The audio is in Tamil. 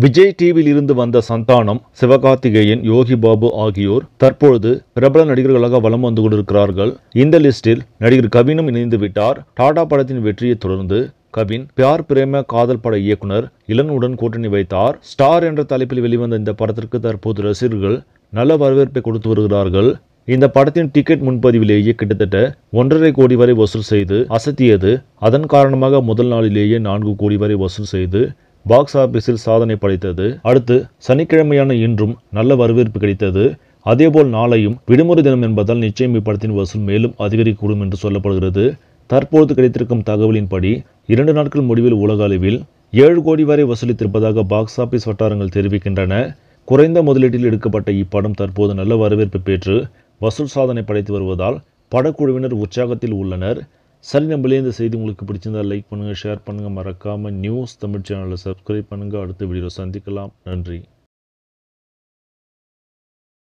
விஜய் டிவியில் இருந்து வந்த சந்தானம், சிவகார்த்திகேயன், யோகி பாபு ஆகியோர் தற்பொழுது பிரபல நடிகர்களாக வலம் வந்து கொண்டிருக்கிறார்கள். இந்த லிஸ்டில் நடிகர் கவினும் இணைந்து விட்டார். டாடா படத்தின் வெற்றியை தொடர்ந்து கவின் பியார் பிரேம காதல் பட இயக்குனர் இளனுடன் கூட்டணி வைத்தார். ஸ்டார் என்ற தலைப்பில் வெளிவந்த இந்த படத்திற்கு தற்போது ரசிகர்கள் நல்ல வரவேற்பை கொடுத்து வருகிறார்கள். இந்த படத்தின் டிக்கெட் முன்பதிவிலேயே கிட்டத்தட்ட 1.5 கோடி வரை வசூல் செய்து அசத்தியது. அதன் காரணமாக முதல் நாளிலேயே 4 கோடி வரை வசூல் செய்து பாக்ஸ் ஆபீஸில் சாதனை படைத்தது. அடுத்து சனிக்கிழமையான இன்றும் நல்ல வரவேற்பு கிடைத்தது. அதேபோல் நாளையும் விடுமுறை தினம் என்பதால் நிச்சயம் இப்படத்தின் வசூல் மேலும் அதிகரிக்கக்கூடும் என்று சொல்லப்படுகிறது. தற்போது கிடைத்திருக்கும் தகவலின்படி 2 நாட்கள் முடிவில் உலக அளவில் 7 கோடி வரை வசூலித்திருப்பதாக பாக்ஸ் ஆபீஸ் வட்டாரங்கள் தெரிவிக்கின்றன. குறைந்த முதலீட்டில் எடுக்கப்பட்ட இப்படம் தற்போது நல்ல வரவேற்பு பெற்று வசூல் சாதனை படைத்து வருவதால் படக்குழுவினர் உற்சாகத்தில் உள்ளனர். சரி, நம்மளே இந்த செய்தி உங்களுக்கு பிடிச்சிருந்தா லைக் பண்ணுங்கள், ஷேர் பண்ணுங்கள். மறக்காமல் நியூஸ் தமிழ் சேனலை சப்ஸ்கிரைப் பண்ணுங்கள். அடுத்த வீடியோ சந்திக்கலாம். நன்றி.